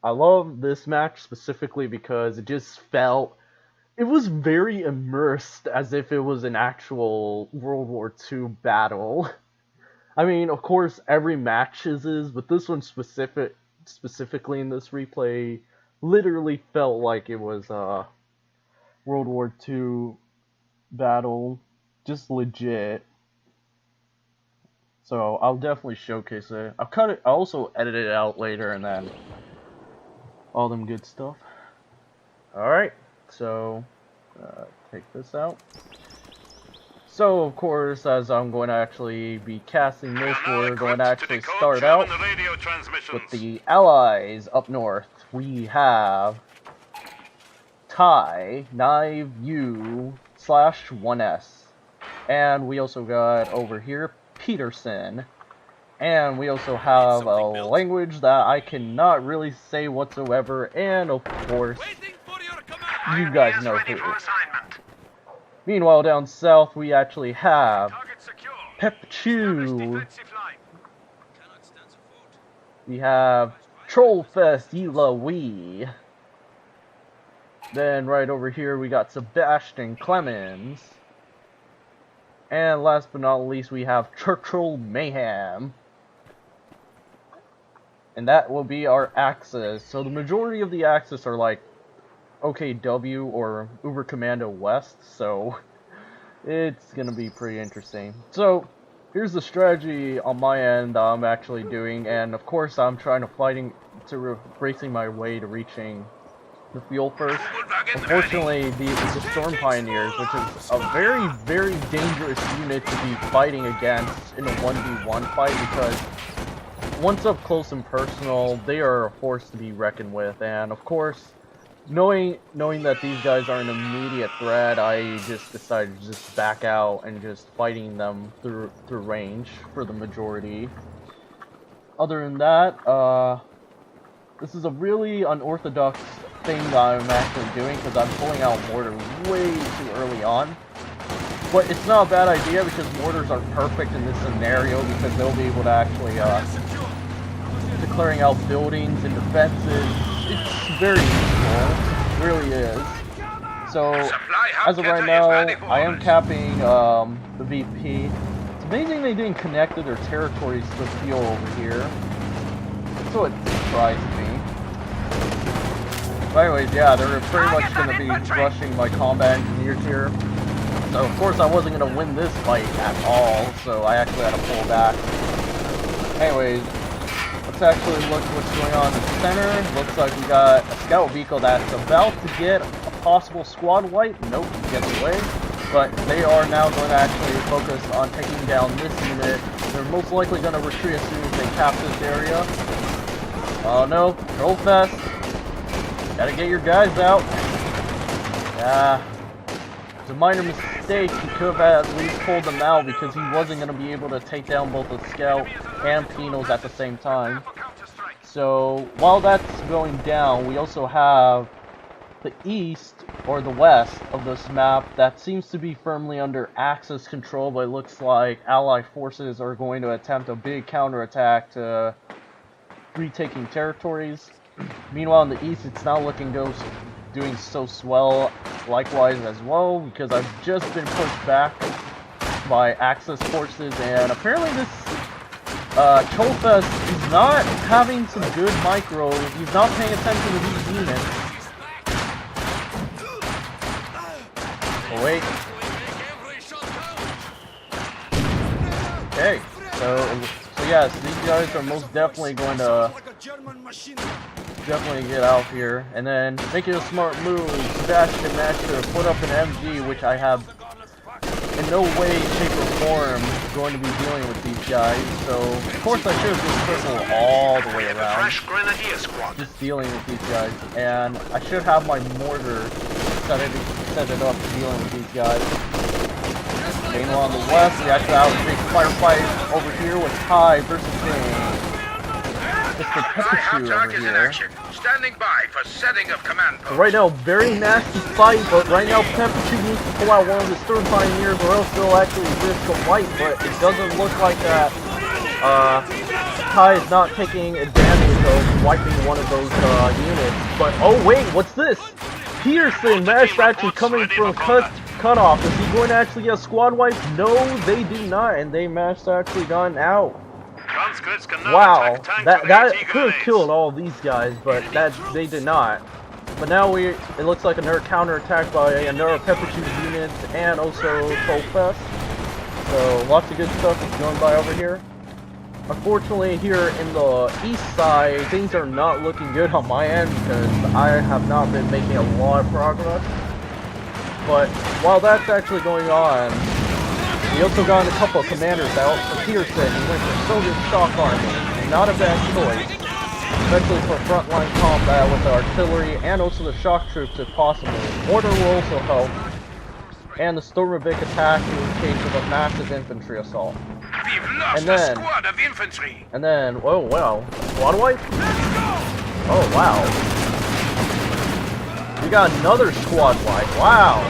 I love this match specifically because it just felt it was very immersed as if it was an actual World War II battle. I mean, of course, every match is, but this one specifically in this replay literally felt like it was a World War II battle, just legit. So I'll definitely showcase it. I'll cut it. I'll also edit it out later, and then all them good stuff. All right, so take this out. So, of course, as I'm going to actually be casting this, we're going to actually start out with the allies up north. We have Tai, Knive, U, /1S. And we also got over here Peterson. And we also have a language that I cannot really say whatsoever. And, of course, you guys know who. Meanwhile, down south, we actually have Pepchu. We have Trollfest Ilawi. Then right over here, we got Sebastian Clemens. And last but not least, we have Churchill Mayhem. And that will be our axis. So the majority of the axis are like OKW or Uber Commando West, so it's gonna be pretty interesting. So here's the strategy on my end that I'm actually doing, and of course I'm trying to racing my way to reaching the field first. Unfortunately, the Storm Pioneers, which is a very, very dangerous unit to be fighting against in a 1v1 fight, because once up close and personal, they are a force to be reckoned with, and of course, Knowing that these guys are an immediate threat, I just decided to just back out and just fighting them through range for the majority. Other than that, this is a really unorthodox thing that I'm actually doing because I'm pulling out mortar way too early on. But it's not a bad idea because mortars are perfect in this scenario because they'll be able to actually clearing out buildings and defenses. It's very useful, it really is. So, as of right now, I am capping the VP. It's amazing they didn't connect to their territories to the field over here. So it surprised me. But anyways, yeah, they're pretty much going to be rushing my combat engineers here. So of course I wasn't going to win this fight at all, so I actually had to pull back. Anyways, let's actually look what's going on in the center. Looks like we got a scout vehicle that's about to get a possible squad wipe. Nope, he gets away. But they are now going to actually focus on taking down this unit. They're most likely going to retreat as soon as they cap this area. Oh no, Trollfest. Gotta get your guys out. Yeah. It's a minor mistake. He could have at least pulled them out because he wasn't going to be able to take down both the scout and Pinos at the same time. So while that's going down, we also have the east or the west of this map that seems to be firmly under Axis control, but it looks like Allied forces are going to attempt a big counterattack to retaking territories. Meanwhile, in the east, it's not looking doing so swell likewise as well, because I've just been pushed back by Axis forces, and apparently this Trollfest is not having some good micro. He's not paying attention to these units. Oh wait. Okay, so yes, these guys are most definitely going to get out here, and then making a smart move. Sebastian managed to put up an MG, which I have in no way, shape, or form going to be dealing with these guys. So of course I should have just circled all the way around, just dealing with these guys, and I should have my mortar set it up dealing with these guys. Meanwhile on the west, we actually have a big firefight over here with Ty versus Mr. Pikachu over here. Standing by for setting of command post. Right now, very nasty fight, but right now Pikachu needs to pull out one of his third pioneers or else they'll actually risk a fight, but it doesn't look like that. Ty is not taking advantage of wiping one of those units. But, oh wait, what's this? Peterson managed to actually coming from cutoff. Is he going to actually get a squad wipe? No, they do not, and they managed to actually gotten out. Wow, that could have killed all these guys, but they did not. But now it looks like another counterattack by another Pepper Chews unit and also Trollfest. So lots of good stuff is going by over here. Unfortunately, here in the east side, things are not looking good on my end because I have not been making a lot of progress. But while that's actually going on, we also got a couple of commanders out. For Peterson, he went for Soviet Shock Army. Not a bad choice, especially for frontline combat with the artillery and also the shock troops if possible. Mortar will also help, and the Stormovic attack in case of a massive infantry assault. We've lost a squad of infantry. And then, oh wow, squad wipe? Oh wow. We got another squad wipe. Wow.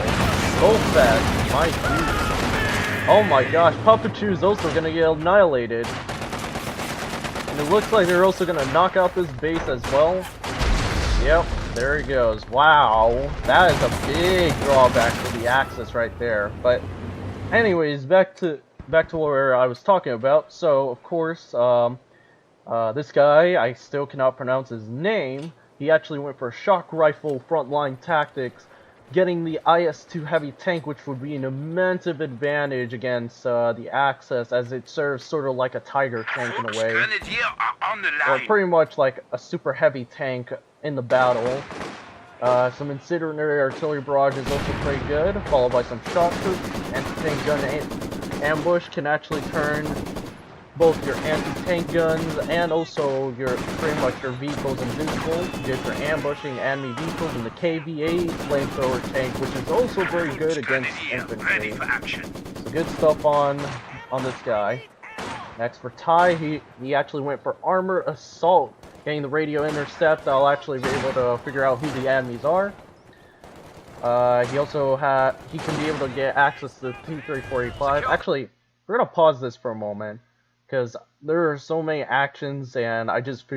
So fast. My dude. Oh my gosh, Papa Chew's also gonna get annihilated. And it looks like they're also gonna knock out this base as well. Yep, there he goes. Wow, that is a big drawback for the Axis right there. But anyways, back to where I was talking about. So of course, this guy, I still cannot pronounce his name. He actually went for shock rifle frontline tactics, getting the IS-2 heavy tank, which would be an immense advantage against the Axis, as it serves sort of like a Tiger tank in a way, or pretty much like a super heavy tank in the battle. Some incendiary artillery barrage is also pretty good, followed by some shock troops. Anti-tank gun ambush can actually turn both your anti-tank guns and also pretty much your vehicles invisible. Good for ambushing enemy vehicles, and the KV-8 flamethrower tank, which is also very good against infantry. So good stuff on this guy. Next for Ty, he actually went for armor assault, getting the radio intercept. I'll actually be able to figure out who the enemies are. He can be able to get access to T-3485. Actually, we're gonna pause this for a moment, because there are so many actions, and I just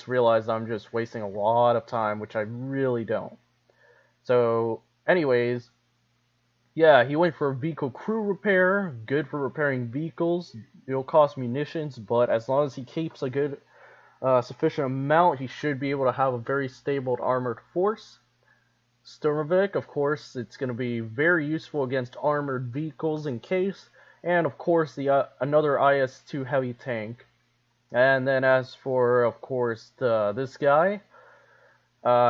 realized I'm just wasting a lot of time, which I really don't. So, anyways, yeah, he went for vehicle crew repair, good for repairing vehicles. It'll cost munitions, but as long as he keeps a good, sufficient amount, he should be able to have a very stable armored force. Sturmovik, of course, it's going to be very useful against armored vehicles in case. And of course, another IS-2 heavy tank. And then as for, of course, this guy,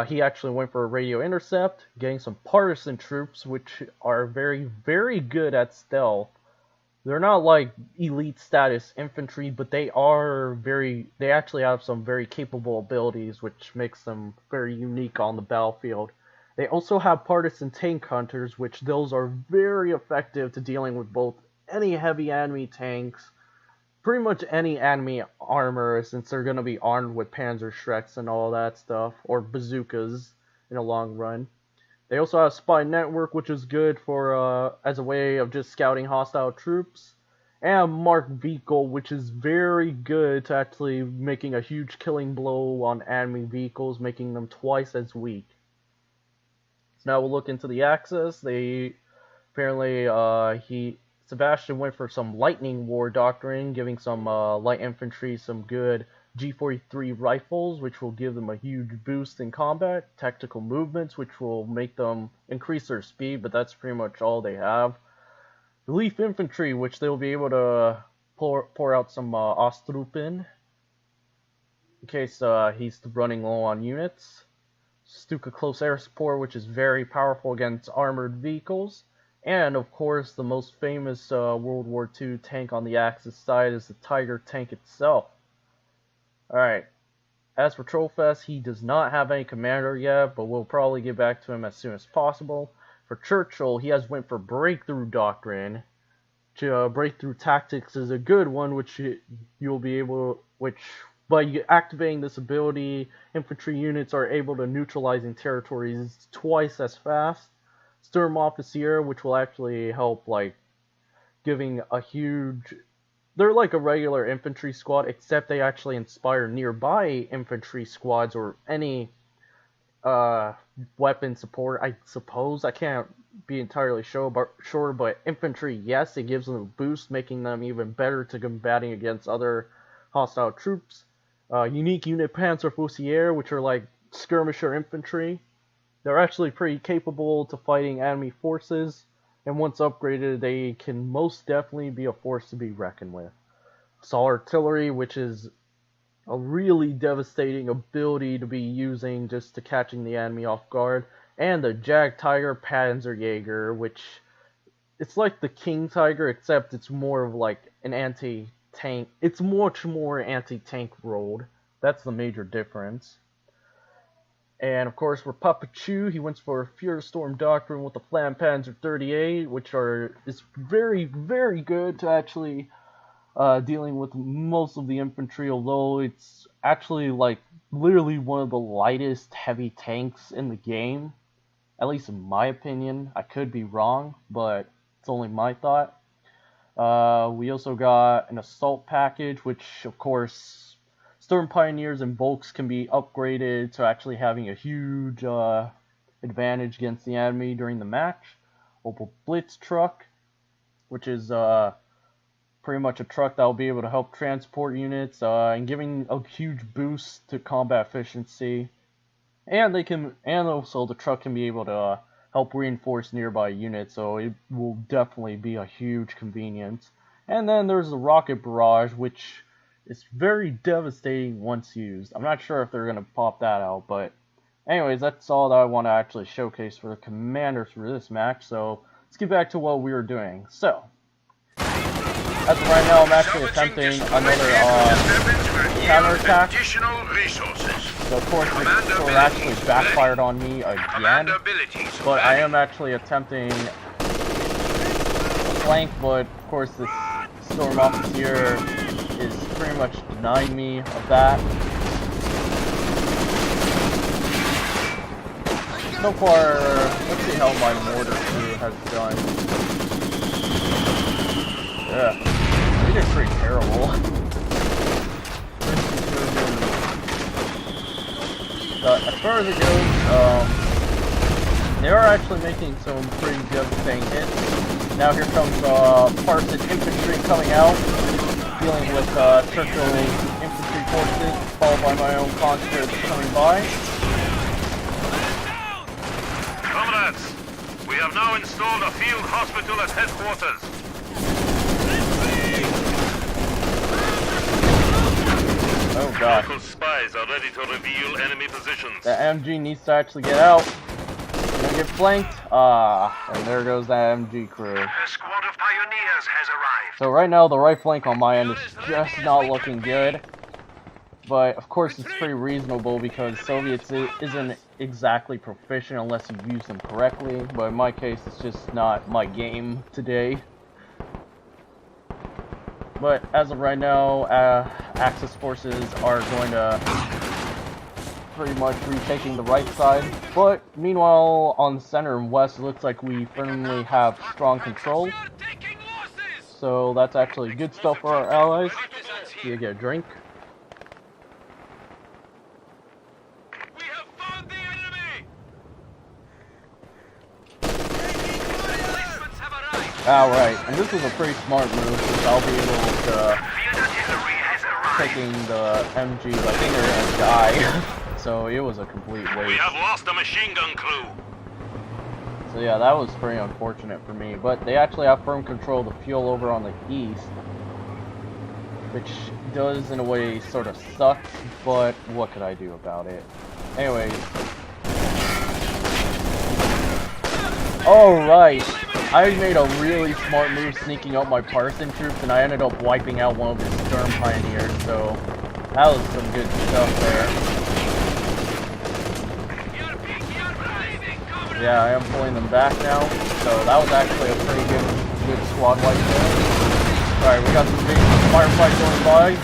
he actually went for a radio intercept, getting some partisan troops, which are very, very good at stealth. They're not like elite status infantry, but they actually have some very capable abilities, which makes them very unique on the battlefield. They also have partisan tank hunters, which those are very effective to dealing with both any heavy enemy tanks, pretty much any enemy armor, since they're going to be armed with Panzerschrecks and all that stuff, or bazookas in the long run. They also have Spy Network, which is good for as a way of just scouting hostile troops, and Mark Vehicle, which is very good to actually making a huge killing blow on enemy vehicles, making them twice as weak. So now we'll look into the Axis. Sebastian went for some lightning war doctrine, giving some light infantry some good G43 rifles, which will give them a huge boost in combat, tactical movements, which will make them increase their speed, but that's pretty much all they have. Relief infantry, which they'll be able to pour out some Ostrupen, in case he's running low on units. Stuka close air support, which is very powerful against armored vehicles. And, of course, the most famous World War II tank on the Axis side is the Tiger tank itself. Alright, as for Trollfest, he does not have any commander yet, but we'll probably get back to him as soon as possible. For Churchill, he has went for Breakthrough Doctrine. Breakthrough Tactics is a good one, which by activating this ability, infantry units are able to neutralizing territories twice as fast. Sturm Officer, which will actually help, like, giving a huge... they're like a regular infantry squad, except they actually inspire nearby infantry squads or any weapon support, I suppose. I can't be entirely sure, but infantry, yes, it gives them a boost, making them even better to combating against other hostile troops. Unique unit Panzerfusier, which are like skirmisher infantry. They're actually pretty capable to fighting enemy forces, and once upgraded, they can most definitely be a force to be reckoned with. Assault artillery, which is a really devastating ability to be using just to catching the enemy off guard, and the Jagdtiger Panzerjäger, which it's like the King Tiger, except it's more of like an anti-tank. It's much more anti-tank rolled. That's the major difference. And of course, for Papachu, he went for Fuhrersturm Doctrine with the Flampanzer 38, which is very, very good to actually dealing with most of the infantry, although it's actually like literally one of the lightest heavy tanks in the game, at least in my opinion. I could be wrong, but it's only my thought. We also got an assault package, which of course Storm Pioneers and Volks can be upgraded to actually having a huge advantage against the enemy during the match. Opel Blitz truck, which is pretty much a truck that will be able to help transport units and giving a huge boost to combat efficiency. And also the truck can be able to help reinforce nearby units, so it will definitely be a huge convenience. And then there's the rocket barrage, which is very devastating once used. I'm not sure if they're going to pop that out, but anyways, that's all that I want to actually showcase for the commanders for this match. So let's get back to what we were doing. So as of right now, I'm actually attempting another counterattack. So of course, it actually backfired on me again, but I am actually attempting a flank, but of course this Storm Officer is pretty much denying me of that. So far, let's see how my mortar crew has done. Yeah, they did pretty terrible. But as far as it goes, they are actually making some pretty devastating hits. Now here comes Parson infantry coming out, dealing with Churchill infantry forces, followed by my own conscripts coming by. Comrades, we have now installed a field hospital at headquarters. Oh god. Local spies are ready to reveal enemy positions. The MG needs to actually get out. Gonna get flanked. And there goes that MG crew. A squad of pioneers has arrived. So right now the right flank on my end is just not looking good. But of course it's pretty reasonable because Soviets isn't exactly proficient unless you use them correctly. But in my case it's just not my game today. But as of right now, Axis forces are going to pretty much retaking the right side. But meanwhile, on the center and west, it looks like we firmly have strong control. So that's actually good stuff for our allies. You get a drink. We have found the enemy. Alright, and this was a pretty smart move because I'll be able to taking the MG, but I think they're gonna die. So it was a complete waste. We have lost a machine gun crew. So yeah, that was pretty unfortunate for me. But they actually have firm control of the fuel over on the east, which does in a way sort of suck, but what could I do about it? Anyways. Alright. I made a really smart move sneaking up my Parson troops, and I ended up wiping out one of his Storm Pioneers, so that was some good stuff there. Yeah, I am pulling them back now, so that was actually a pretty good squad wipe there. Alright, we got some big firefight going by.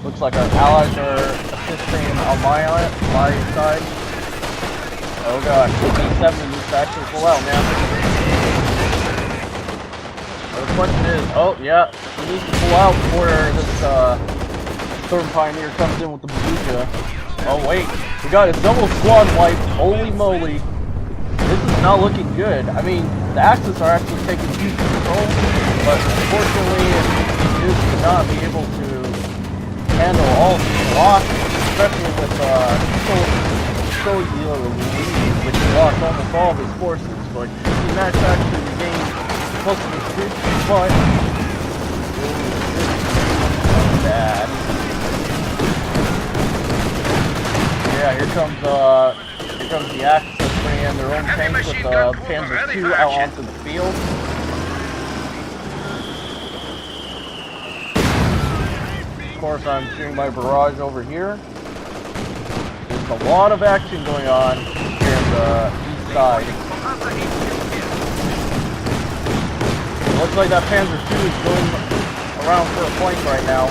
Looks like our allies are assisting on my side. Oh god, B7 needs to actually pull out, man. The question is, oh yeah, we need to pull out before this Storm Pioneer comes in with the bazooka. Oh wait, we got a double squad wipe, holy moly. This is not looking good. I mean, the Axis are actually taking huge control, but unfortunately, it just could not be able to handle all the blocks, especially with which lost almost all of his forces, but he managed to actually regain most of his troops, but bad. Yeah, here comes the Axis bringing in their own tanks with Panzer II out onto the field. Of course, I'm shooting my barrage over here. There's a lot of action going on here in the east side. It looks like that Panzer II is going around for a flank right now.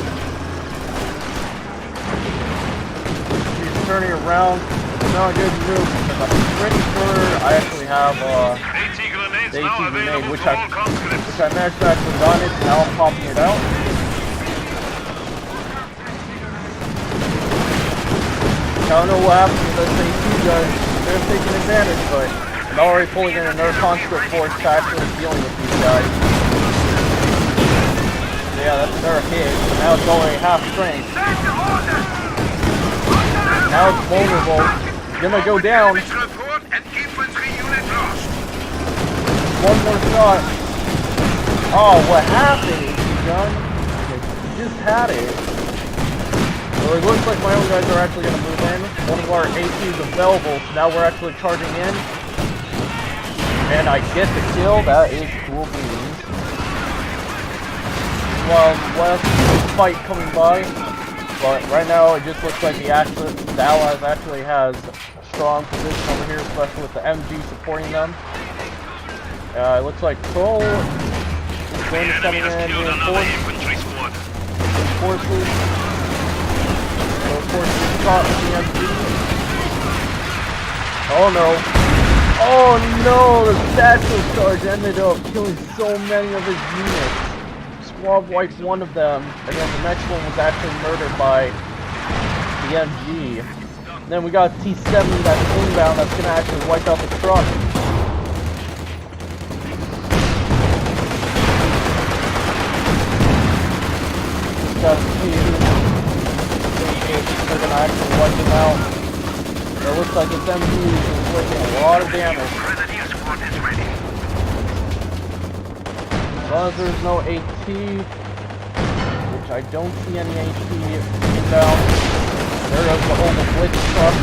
He's turning around. It's not a good move because I'm pretty sure I actually have the AT grenade, which I managed to actually gun it. Now I'm popping it out. I don't know what happened to those AT guns. They're taking advantage, but I'm already pulling in another conscript force to actually dealing with these guys. Yeah, that's another hit. Now it's only half strength. Now it's vulnerable. It's gonna go down. One more shot. Oh, what happened, John? You just had it. Well, it looks like my own guys are actually gonna move in. One of our AT is available, so now we're actually charging in. And I get the kill. That is cool beans. Well, last fight coming by. But right now, it just looks like the Allies actually has a strong position over here, especially with the MG supporting them. It looks like Troll is going to come in and reinforce forces. So of course, he's caught with the MG. Oh no. Oh no, the Satchel Charge ended up killing so many of his units. Squad wiped one of them, and then the next one was actually murdered by the MG. And then we got T-70 that's inbound that's gonna actually wipe out the truck. Just gotta see if they're gonna actually wipe them out. It looks like this MG is taking a lot of damage. As long as there's no AT, which I don't see any AT inbound. There goes the whole blitz truck.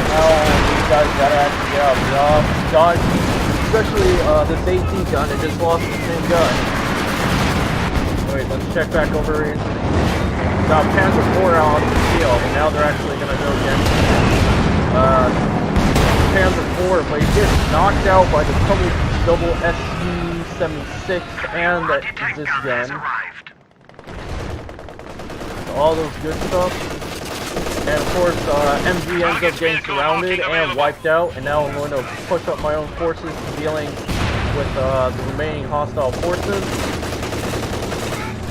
Now these guys gotta actually get out of the job. Especially this AT gun, it just lost the same gun. Wait, let's check back over into the got Panzer IV out on the field, and now they're actually gonna go against Panzer IV, but he gets knocked out by the double SU-76 and the this gun. So all those good stuff. And of course, MG ends up getting surrounded and wiped out, and now I'm going to push up my own forces dealing with the remaining hostile forces.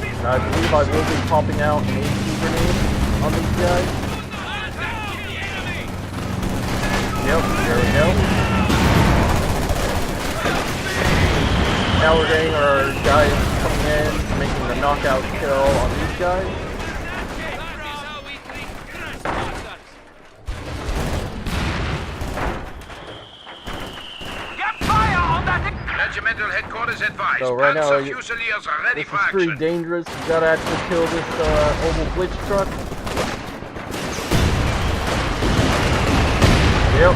And I believe I will be popping out an AT grenade on these guys. Yep, there we go. Now we're getting our guys coming in, making the knockout kill on these guys. Regimental headquarters advised. So right now, this is pretty dangerous. You gotta actually kill this oval blitz truck. Yep.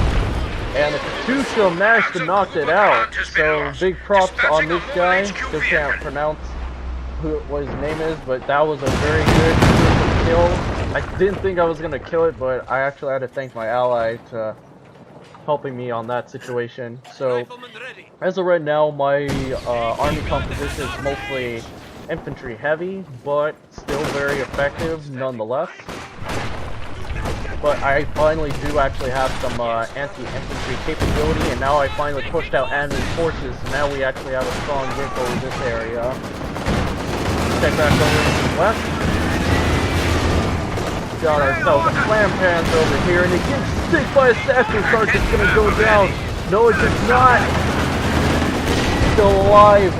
And the Katusha managed to knock it out. So big props on this guy. Still can't pronounce what his name is, but that was a very good kill. I didn't think I was gonna kill it, but I actually had to thank my ally to helping me on that situation. So as of right now, my army composition is mostly infantry heavy, but still very effective nonetheless. but I finally do actually have some anti-infantry capability, and now I finally pushed out enemy forces, so now we actually have a strong grip over this area. Check back over to the left. Got ourselves a flam pans over here, and it gets stick by a second charge. It's gonna go down. No, it does not. Still alive.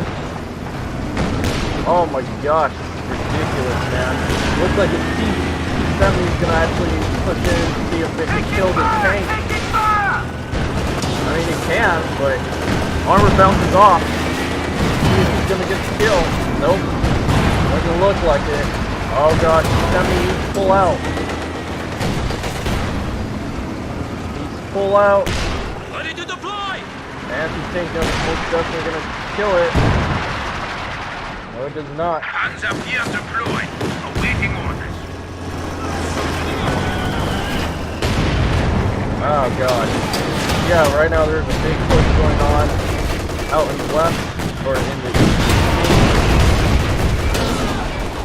Oh my gosh, this is ridiculous, man. Looks like a T-70 is gonna actually push in to see if they can kill this tank. I mean, it can, but armor bounces off. See if he's gonna get the kill. Nope. Doesn't look like it. Oh gosh, T-70 needs to pull out. Needs to pull out. Ready to deploy! Anti-tank is most definitely gonna kill it. No, it does not. Hands up here deployed. Awaiting orders. Oh god. Yeah, right now there's a big push going on out in the left, or in the east.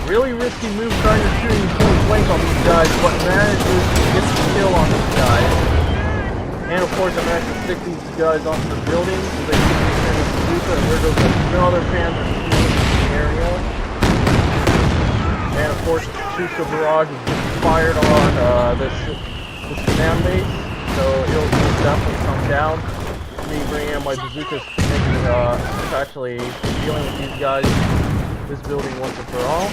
Really risky move trying to shoot point blank on these guys, but manages to get the kill on these guys. And of course I managed to stick these guys onto the building, so they can defend the bazooka, and there goes another Panzer in the area. And of course the Katusha barrage is getting fired on this command base, so it'll definitely come down. Me bringing in my bazookas to actually dealing with these guys, this building once and for all.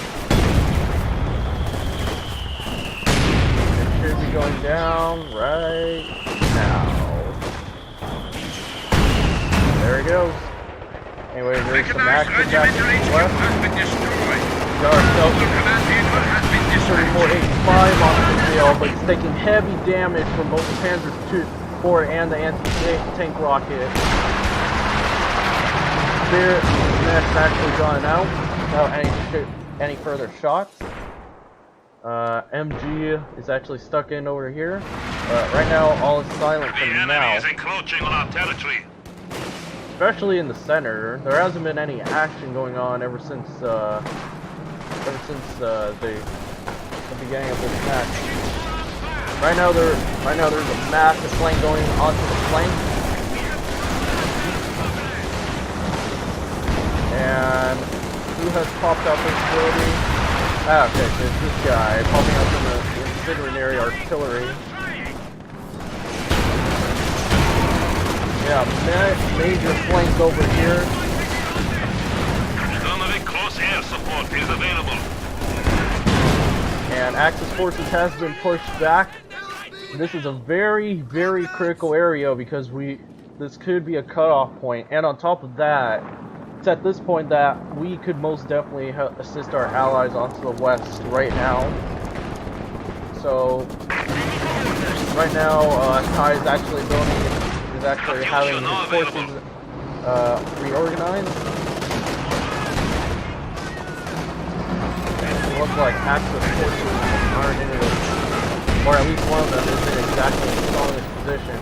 It should be going down right now. There he goes. Anyway, there's some action back to the left. Got ourselves 3485 on the field, but it's taking heavy damage from both the Panzer IV and the anti-tank rocket. There, that's actually gone out without any further shots. MG is actually stuck in over here. Right now, all is silent for now. The enemy is encroaching on our territory. Especially in the center, there hasn't been any action going on ever since the beginning of this match. Right now there's a massive flank going onto the flank, and who has popped out this building? Ah, okay, so it's this guy popping out from the incendiary artillery. Yeah, major flank over here. Donovan close air support is available. And Axis forces has been pushed back. This is a very, very critical area because this could be a cutoff point. And on top of that, it's at this point that we could most definitely assist our allies onto the west right now. So right now, Kai is actually having his forces reorganized. It looks like Axis forces aren't in it, or at least one of them is in exactly the strongest position.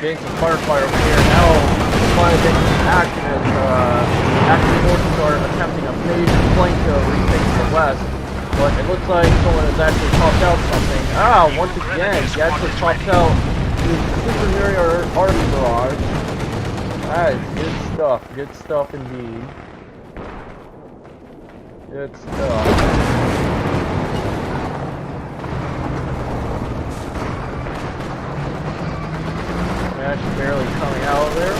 Getting some firefight over here. Now, finally getting some action as Axis forces are attempting a major flank to retake the west. But it looks like someone has actually popped out something. Ah, once again, he actually popped out the incendiary army barrage. That is good stuff indeed. Good stuff. That's barely coming out of there.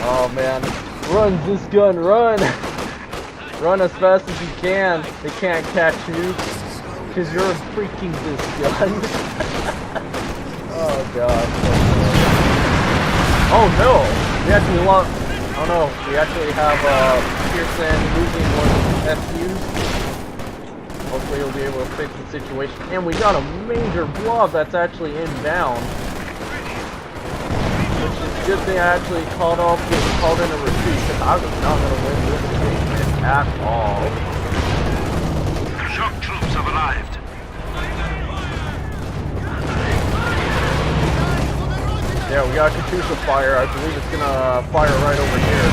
Oh man, run this gun, run! Run as fast as you can. They can't catch you because you're freaking this gun. Oh god. Oh no! We actually lost. Oh no, we actually have Pearson losing one of his SUs. Hopefully he'll be able to fix the situation. And we got a major blob that's actually inbound. Which is a good thing I actually called in a retreat, because I was not going to win this engagement at all. Shock troops have arrived. Yeah, we got Katusha fire. I believe it's gonna fire right over here.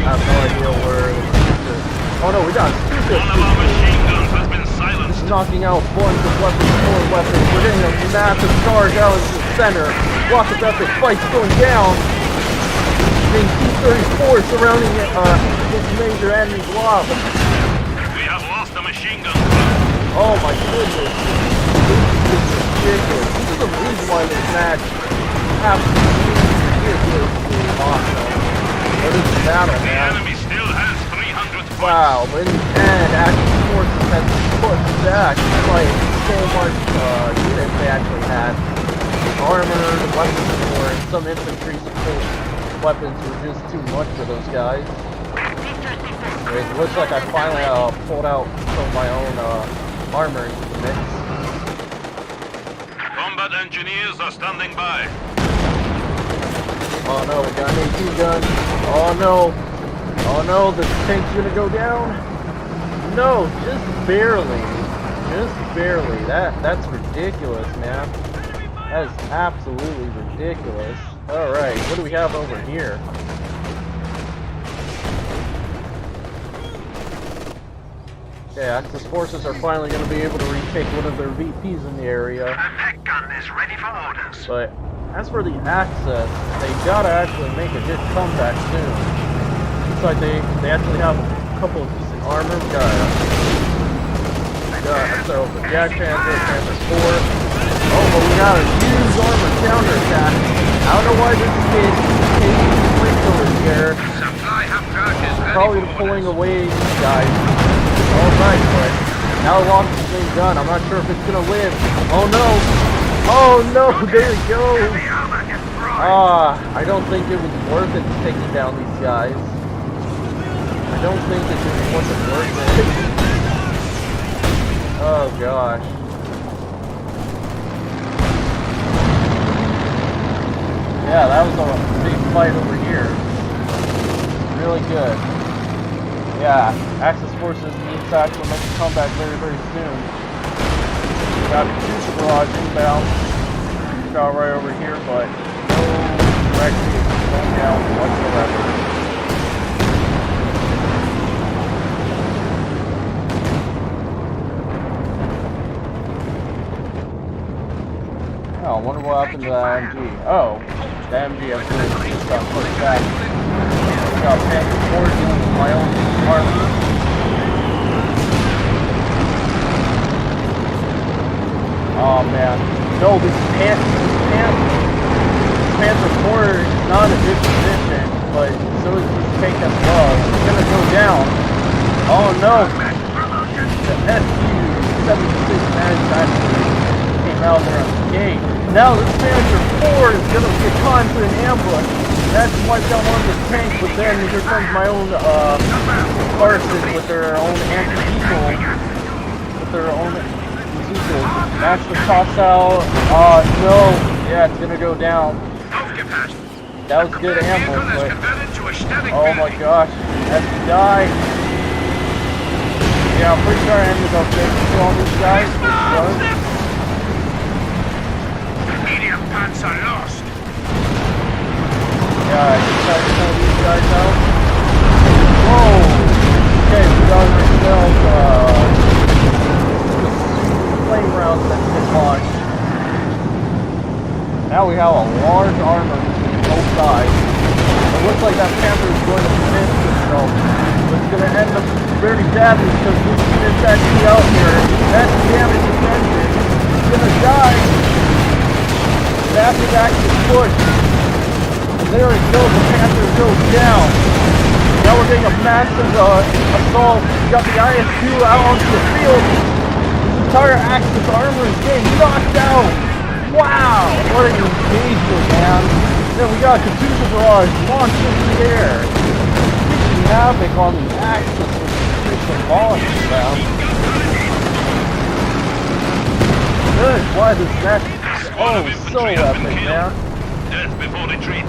have no idea where the oh no, we got One of our machine guns has been silenced. knocking out bunch of weapons, four weapons. We're getting a massive charge out into the center. Lots of epic fights going down. Getting T-34 surrounding this major enemy blob. We have lost a machine gun. Oh my goodness. This is ridiculous. This is the reason why this match absolutely ridiculously awesome. But it's a battle, The man. enemy still has 300 points. Wow, but in the end, Action Forces had to push back despite so much units they actually had. Armor, the weapons support, and some infantry support weapons were just too much for those guys. It looks like I finally pulled out some of my own armor into the mix. Combat engineers are standing by. Oh no, we got an AT gun. Oh no. Oh no, the tank's gonna go down. No, just barely. Just barely. That's ridiculous, man. That is absolutely ridiculous. Alright, what do we have over here? Okay, Axis forces are finally going to be able to retake one of their VPs in the area. The mech gun is ready for orders. But as for the Axis, they gotta actually make a good comeback soon. Looks like they actually have a couple of decent armor. We got so the Jag Panther, Panther 4. Oh, but we got a huge armor counterattack. I don't know why this kid taking over here. Supply hub truck is ready Probably for pulling orders. away these guys. Alright, but now I lost the same gun. I'm not sure if it's gonna live. Oh no! Oh no! There it goes! The armor destroyed. I don't think it was worth it taking down these guys. I don't think it wasn't worth it. Oh gosh. Yeah, that was a big fight over here. Really good. Yeah, Axis forces need to actually make a comeback very, very soon. We got a huge barrage inbound. Got right over here, but no direction is going down whatsoever. Oh, I wonder what happened to that MG. Oh, the MG has really just got pushed back. I got Panther 4 dealing with my own army. Oh man. No, this Panther 4 is not in a good position, but so is this tank as well. It's gonna go down. Oh no! The SU-76 managed to actually came out there unscathed. Now this Panther 4 is gonna get caught into an ambush. That's wiped out one of the tanks, but then here comes my own Parsons with their own anti-vehicle, with their own vehicles. Match the toss out. No. Yeah, it's gonna go down. That was a good ambush, but oh my gosh, that's the guy. Yeah, I'm pretty sure I ended up taking all these guys. Medium pants are lost. Yeah, I just tried to kill these guys out. Whoa! Okay, we got ourselves flame rounds that can launch. Now we have a large armor between both sides. It looks like that Panther is going to finish itself. It's going to end up very badly because this unit's actually out here. That's damage defensive. It's going to die. That's the active push. There it goes, the Panther goes down. Now we're getting a massive assault. We got the IS-2 out onto the field. This entire Axis armor is getting knocked out. Wow, what an engagement, man. Then we got a Katyusha barrage launched into the air. Wreaking havoc on the Axis with some volume, man. Good, why this match is so epic, man. Death before retreat.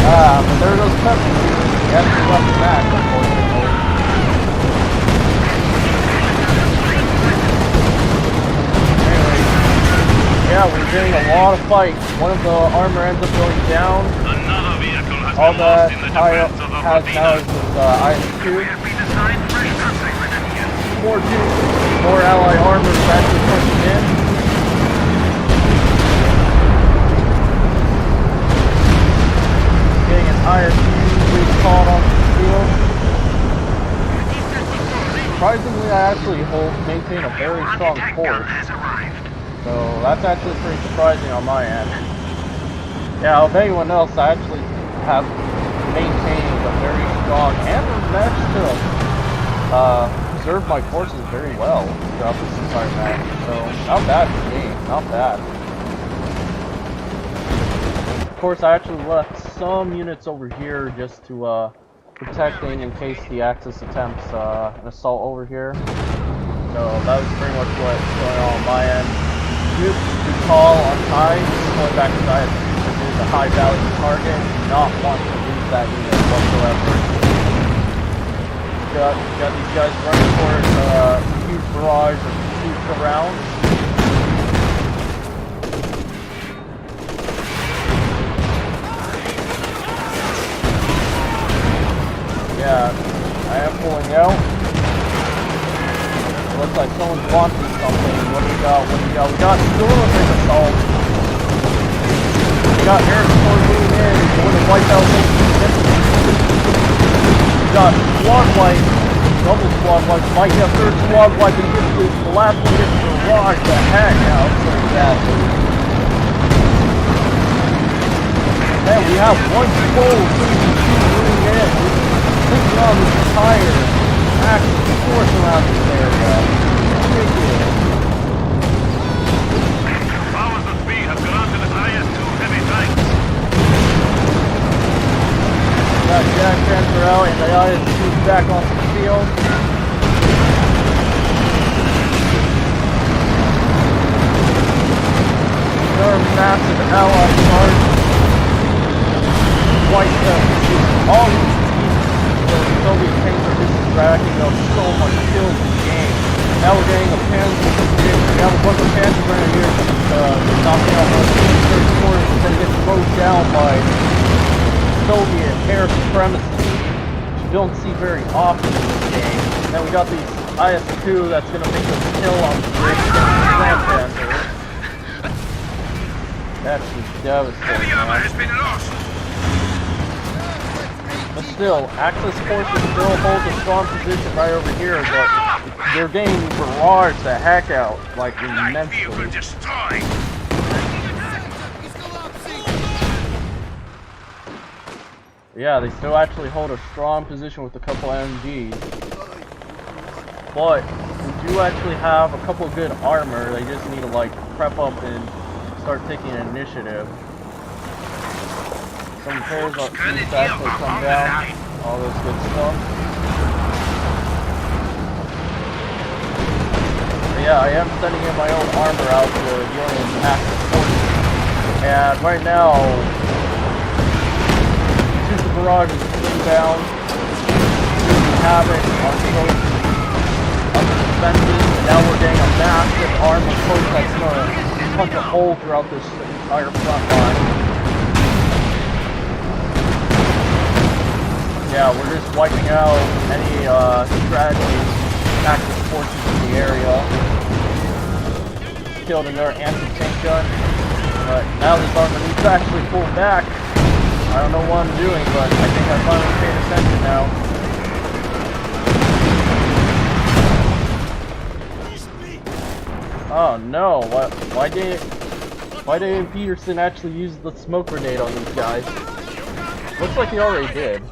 But there goes Tumbler. He has to left back, unfortunately. Anyway, yeah, we're getting a lot of fights. One of the armor ends up going down. Another vehicle has All been that lost in the high up defense of has now is this IS-2. More ally armor is actually pushing in. Getting an IS-2 recalled on the field. Surprisingly, I actually maintain a very strong force. So that's actually pretty surprising on my end. Yeah, of anyone else, I actually have maintained a very strong and managed to preserve my forces very well throughout this entire match. So not bad for me, not bad. Of course, I actually left some units over here just to protecting in case the Axis attempts an assault over here. So that was pretty much what's going on my end. Good call on high, going back to side. This is a high value target. Do not want to lose that unit whatsoever. Got these guys running towards a huge barrage of troops around. Yeah, I am pulling out. Looks like someone's launching something. What do we got? What do we got? We got still a big assault. We got air support moving in. Going to wipe out those units. We got squad wipe. Double squad wipe. Might have third squad wipe and get the last one gets the barrage the heck out so badly. Man, we have one full moving in. Taking on this entire Axis force around this area. Ridiculous. Powers that be have granted an IS-2 heavy tanks. Got Jack transfer out and the IS-2 back onto the field. Another massive ally charge. White all the Soviet tanks are just racking up so much kills in the game. Now we're getting a panzer. We have a bunch of panzers right here knocking out one third quarters and then get slowed down by Soviet air supremacy, which you don't see very often in this game. Then we got these IS-2 that's going to make us kill on the bridge Slam Panzer. That's just devastating. Heavy armor has been lost. But still, Axis forces still hold a strong position right over here, but they're getting barraged the heck out, like immensely. Yeah, they still actually hold a strong position with a couple MGs. But we do actually have a couple good armor, they just need to like prep up and start taking initiative. Some repairs need to actually come down, all this good stuff. But yeah, I am sending in my own armor out to deal with Axis forces. And right now, since the barrage is inbound, we have it on the defenses, and now we're getting a massive armor post that's going to punch a hole throughout this entire front line. Yeah, we're just wiping out any strategy Axis forces in the area. Killed another anti-tank gun. But now this armor needs to actually pull back. I don't know what I'm doing, but I think I finally paid attention now. Oh no, why didn't Peterson actually use the smoke grenade on these guys? Looks like he already did.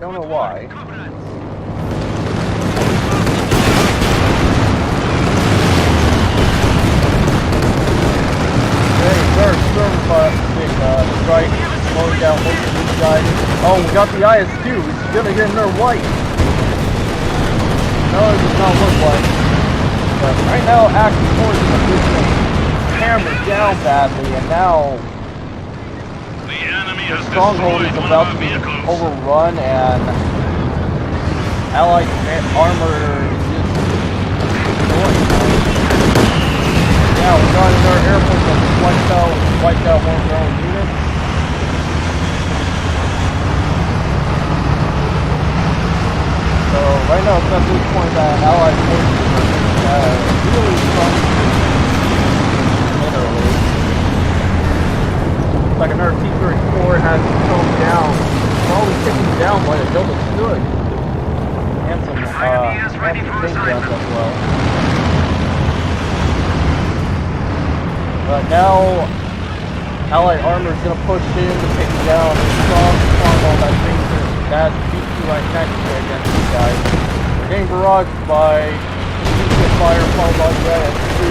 Don't know why. Strike, slowing down most of these guys. Oh, we got the IS-2. He's gonna get another white. No, it does not look like. But right now, Axis forces are just hammered down badly, and now the stronghold is about to be overrun, and Allied armor is just destroyed. Yeah, we got another airport that's wiped out one of their own units. Right now, it's at this point that Allied forces are really strong. Literally. It's like another T-34 has come down. Probably taken down by a double stood. And some big guns as well. But now, Allied armor is going to push in to take it down. It's strong all that dangerous. That's B2 tactically against these guys. We're getting barraged by nuclear fire followed by the IS-2.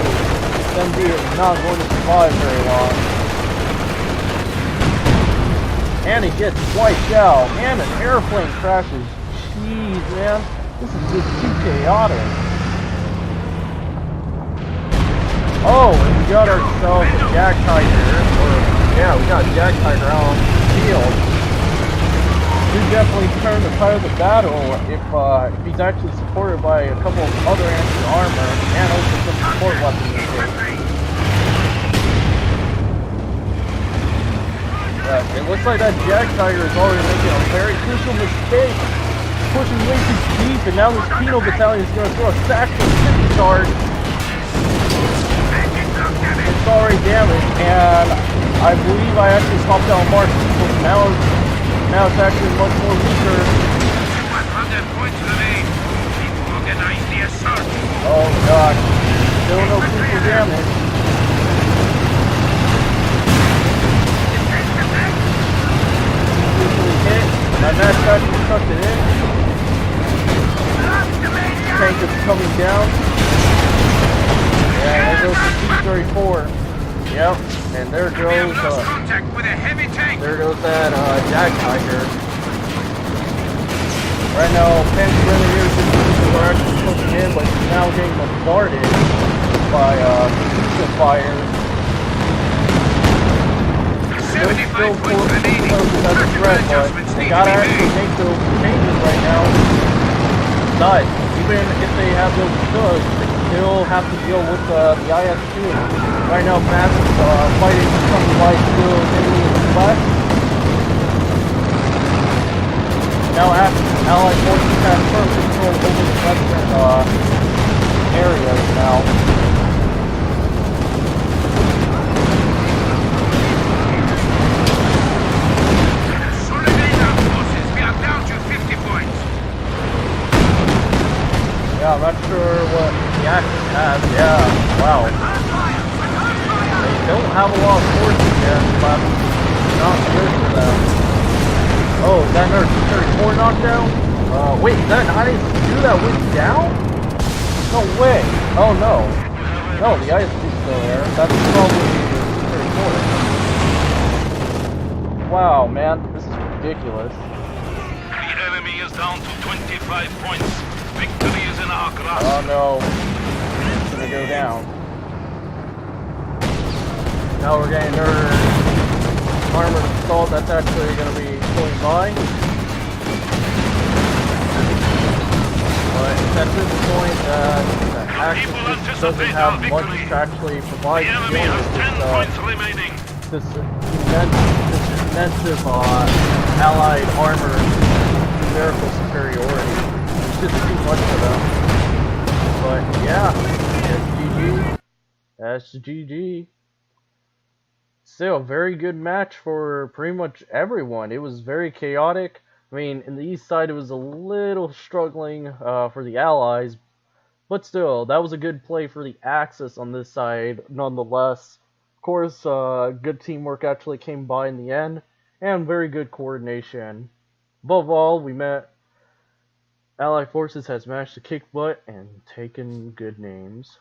SMD is not going to survive very long. And he gets wiped out. And an airplane crashes. Jeez, man. This is just too chaotic. Oh, and we got ourselves a Jag Tiger. Yeah, we got a Jag Tiger out on the field. Should definitely turn the tide of the battle if he's actually supported by a couple of other anti-armor and also some support weapons. It looks like that Jag Tiger is already making a very crucial mistake, pushing way too deep, and now this Penal Battalion is going to throw a Saxon City charge. It's already damaged, and I believe I actually popped out Mark, so now it's actually much more weaker. 100 points remain. Organize the assault. Oh gosh, still no crucial damage. Crucially hit. My match actually sucked it in. Tank is coming down. Yeah, there goes the T-34. Yep, and there goes contact with a heavy tank. There goes that Jag Tiger. Right now, Penn Grenadiers are actually pushing in, but he's now getting bombarded by missile fire. 75 points remaining. As a threat, but they gotta actually make those changes right now. Besides, even if they have those studs, they still have to deal with the IS-2. Right now, Massive fighting some light still in the west. Now, Allied forces have firm control over the western areas now. Yeah, I'm not sure what the Axis has. Yeah, wow. They don't have a lot of forces yet, but not good for them. Oh, is that another T-34 knockdown? Wait, is that an IS-2 that went down? No way. Oh no. No, the IS-2 is still there. That's probably the T-34. Wow, man, this is ridiculous. The enemy is down to 25 points. Victory is in our grasp. Oh no, it's gonna go down. Now we're getting another armored assault that's actually gonna be going by. But it's at this point that Axis just doesn't have much to actually provide to deal with this immense Allied armor numerical superiority. Just too much for them. But yeah, that's GG. That's GG. Still, a very good match for pretty much everyone. It was very chaotic. I mean, in the east side it was a little struggling for the Allies. But still, that was a good play for the Axis on this side nonetheless. Of course, good teamwork actually came by in the end. And very good coordination. Above all, Allied forces has managed to kick butt and taken good names.